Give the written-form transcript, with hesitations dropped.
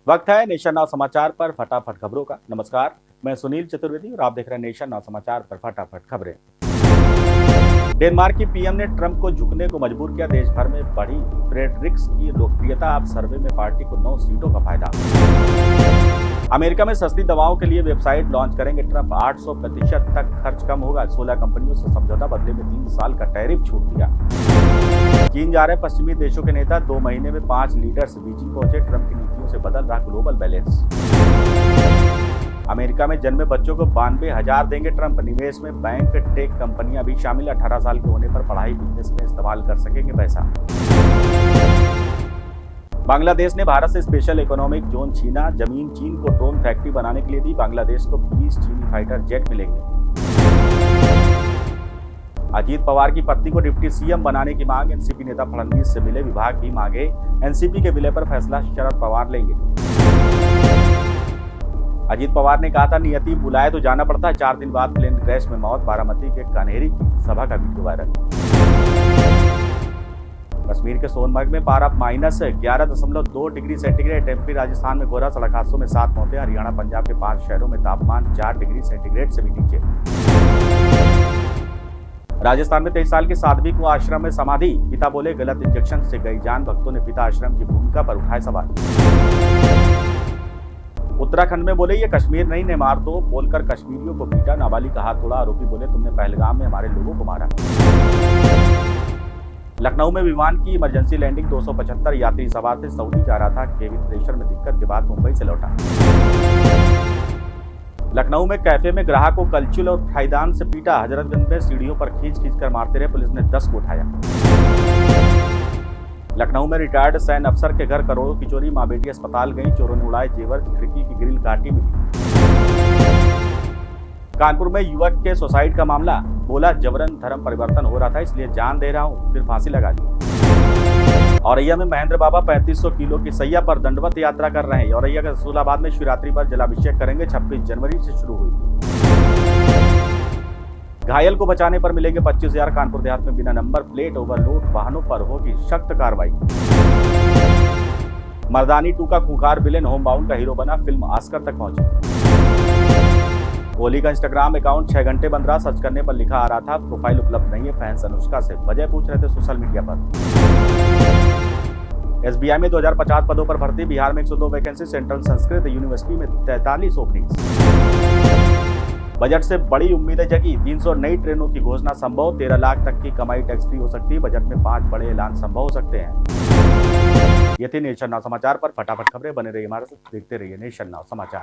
वक्त है nation now समाचार पर फटाफट खबरों का। नमस्कार, मैं सुनील चतुर्वेदी और आप देख रहे हैं नेशन नाउ समाचार पर फटाफट खबरें। डेनमार्क की पीएम ने ट्रंप को झुकने को मजबूर किया। देश भर में बढ़ी फ्रेडरिक्स की लोकप्रियता। अब सर्वे में पार्टी को 9 सीटों का फायदा। अमेरिका में सस्ती दवाओं के लिए वेबसाइट लॉन्च करेंगे ट्रंप। 800% तक खर्च कम होगा। 16 कंपनियों से समझौता, बदले में 3 साल का टैरिफ छूट दिया। चीन जा रहे पश्चिमी देशों के नेता। 2 महीने में 5 लीडर्स बीजिंग पहुंचे। ट्रंप की नीतियों से बदल रहा ग्लोबल बैलेंस। अमेरिका में जन्मे बच्चों को 92,000 देंगे ट्रंप। निवेश में बैंक, टेक कंपनियां भी शामिल। 18 साल के होने पर पढ़ाई, बिजनेस में इस्तेमाल कर सकेंगे पैसा। बांग्लादेश ने भारत से स्पेशल इकोनॉमिक जोन छीना। जमीन चीन को ड्रोन फैक्ट्री बनाने के लिए दी। बांग्लादेश को 20 चीनी फाइटर जेट मिलेंगे। अजीत पवार की पत्नी को डिप्टी सीएम बनाने की मांग। एनसीपी नेता फडणवीस से मिले। विभाग भी मांगे। एनसीपी के विलय पर फैसला शरद पवार लेंगे। अजीत पवार ने कहा था, नियति बुलाए तो जाना पड़ता है। 4 दिन बाद प्लेन क्रैश में मौत। बारामती के कन्हेरी की सभा का वीडियो वायरल। कश्मीर के सोनमर्ग में पारा -11.2 डिग्री सेंटीग्रेड। एमपी राजस्थान में कोहरा। सड़क हादसों में 7 मौतें। हरियाणा पंजाब के 5 शहरों में तापमान 4 डिग्री सेंटीग्रेड से भी नीचे। राजस्थान में 23 साल की साध्वी को आश्रम में समाधि। पिता बोले, गलत इंजेक्शन से गई जान। भक्तों ने पिता आश्रम की भूमिका पर उठाए सवाल। उत्तराखंड में बोले, ये कश्मीर नहीं, ने मार दो बोलकर कश्मीरियों को पीटा। नाबालिग का हाथ तोड़ा। आरोपी बोले, तुमने पहलगाम में हमारे लोगों को मारा। लखनऊ में विमान की इमरजेंसी लैंडिंग। 275 यात्री सवार थे। सऊदी जा रहा था। केबिन प्रेशर में दिक्कत के बाद मुंबई से लौटा। लखनऊ में कैफे में ग्राहक को कलचुल और खाईदान से पीटा। हजरतगंज में सीढ़ियों पर खींच कर मारते रहे। पुलिस ने 10 को उठाया। लखनऊ में रिटायर्ड सैन्य अफसर के घर करोड़ों की चोरी। मां बेटी अस्पताल गई। चोरों ने उड़ाए जेवर। खिड़की की ग्रिल काटी मिली। कानपुर में युवक के सुसाइड का मामला। बोला, जबरन धर्म परिवर्तन हो रहा था, इसलिए जान दे रहा हूं, फिर फांसी लगा दी। औरैया में महेंद्र बाबा 3500 किलो की सैया पर दंडवत यात्रा कर रहे हैं। औरैया के रसूलाबाद में शिवरात्रि पर जलाभिषेक करेंगे। 26 जनवरी से शुरू हुई। घायल को बचाने पर मिलेंगे 25,000। कानपुर देहात में बिना नंबर प्लेट ओवरलोड वाहनों पर होगी सख्त कार्रवाई। मर्दानी 2 का खूंखार विलेन होम बाउंड का हीरो बना। फिल्म ऑस्कर तक पहुंची। कोहली का इंस्टाग्राम अकाउंट 6 घंटे बंद रहा। सर्च करने पर लिखा आ रहा था, प्रोफाइल उपलब्ध नहीं है। फैंस अनुष्का से वजह पूछ रहे थे सोशल मीडिया पर। एसबीआई में 2050 पदों पर भर्ती। बिहार में 102 वैकेंसी। सेंट्रल संस्कृत यूनिवर्सिटी में 43 ओपनिंग्स। बजट से बड़ी उम्मीदें जगी। 300 नई ट्रेनों की घोषणा संभव। 13 लाख तक की कमाई टैक्स फ्री हो सकती है। बजट में 5 बड़े ऐलान संभव हो सकते हैं। ये थी नेशन नाउ समाचार पर फटाफट खबरें। बने रहिए हमारे साथ, देखते रहिए नेशन नाउ समाचार।